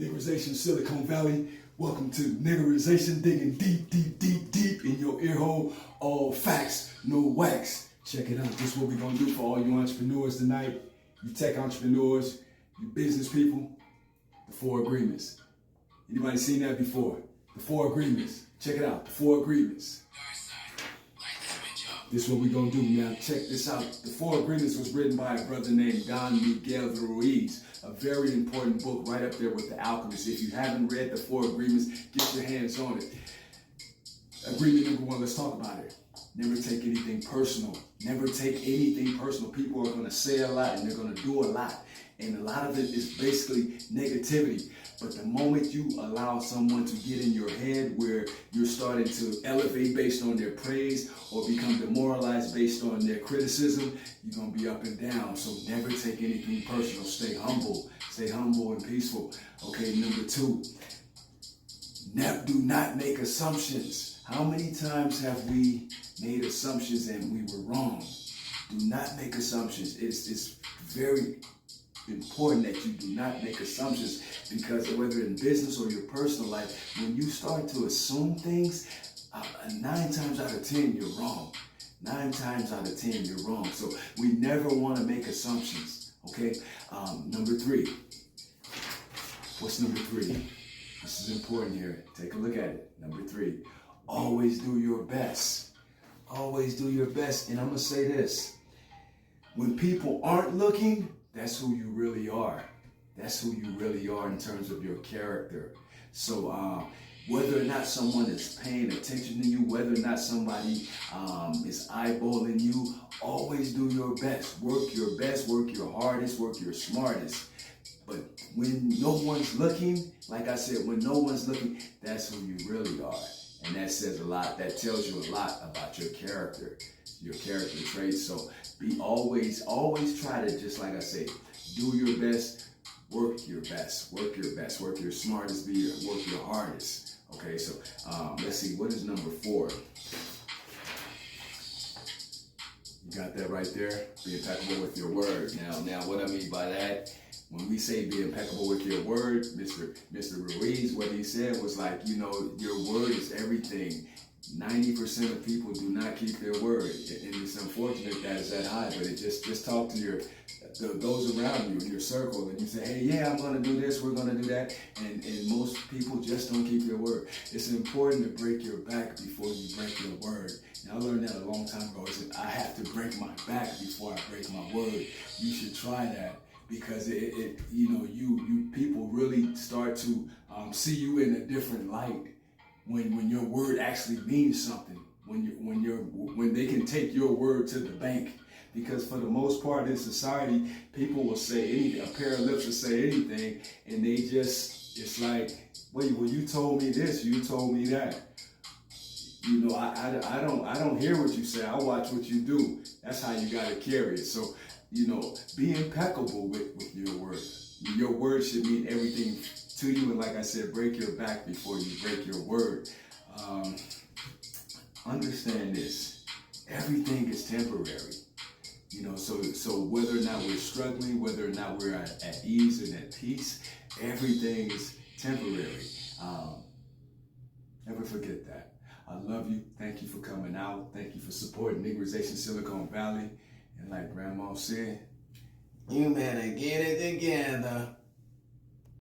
Niggerization, Silicon Valley. Welcome to Niggerization, digging deep, deep, deep, deep in your ear hole. All facts, no wax. Check it out. This is what we're going to do for all you entrepreneurs tonight. You tech entrepreneurs, you business people. The 4 agreements. Anybody seen that before? The 4 agreements. Check it out. The 4 agreements. This is what we're going to do now. Check this out. The 4 agreements was written by a brother named Miguel Ruiz. A very important book right up there with The Alchemist. If you haven't read the 4 agreements, get your hands on it. Agreement number 1, let's talk about it. Never take anything personal. Never take anything personal. People are going to say a lot and they're going to do a lot. And a lot of it is basically negativity. But the moment you allow someone to get in your head where you're starting to elevate based on their praise or become demoralized based on their criticism, you're going to be up and down. So never take anything personal. Stay humble. Stay humble and peaceful. Okay, number 2, do not make assumptions. How many times have we made assumptions and we were wrong? Do not make assumptions. It's very important that you do not make assumptions, because whether in business or your personal life, when you start to assume things, 9 times out of 10 you're wrong. 9 times out of 10 you're wrong. So we never want to make assumptions. Okay. Number 3. What's number 3? This is important here. Take a look at it. Number 3. Always do your best. Always do your best. And I'm going to say this. When people aren't looking, that's who you really are. That's who you really are in terms of your character. So whether or not someone is paying attention to you, whether or not somebody is eyeballing you, always do your best. Work your best, work your hardest, work your smartest. But when no one's looking, like I said, when no one's looking, that's who you really are. And that says a lot. That tells you a lot about your character traits. So be always try to, just like I say, do your best, work your best, work your best, work your smartest, work your hardest. Okay, so let's see, what is number 4? You got that right there? Be impeccable with your word. Now what I mean by that, when we say be impeccable with your word, Mr. Ruiz, what he said was like, your word is everything. 90% of people do not keep their word, and it's unfortunate that it's that high. But it just talk to those around you in your circle, and you say, hey, yeah, I'm going to do this, we're going to do that, and most people just don't keep their word. It's important to break your back before you break your word. And I learned that a long time ago. I have to break my back before I break my word. You should try that, because you people really start to see you in a different light. When your word actually means something, when they can take your word to the bank, because for the most part in society, people will say anything, a pair of lips will say anything, and it's like, wait, well, you told me this, you told me that. I don't hear what you say. I watch what you do. That's how you gotta carry it. So, be impeccable with your word. Your word should mean everything to you, and like I said, break your back before you break your word. Understand this: everything is temporary. So whether or not we're struggling, whether or not we're at ease and at peace, everything is temporary. Never forget that. I love you. Thank you for coming out. Thank you for supporting Niggerization Silicon Valley. And like Grandma said, you better get it together.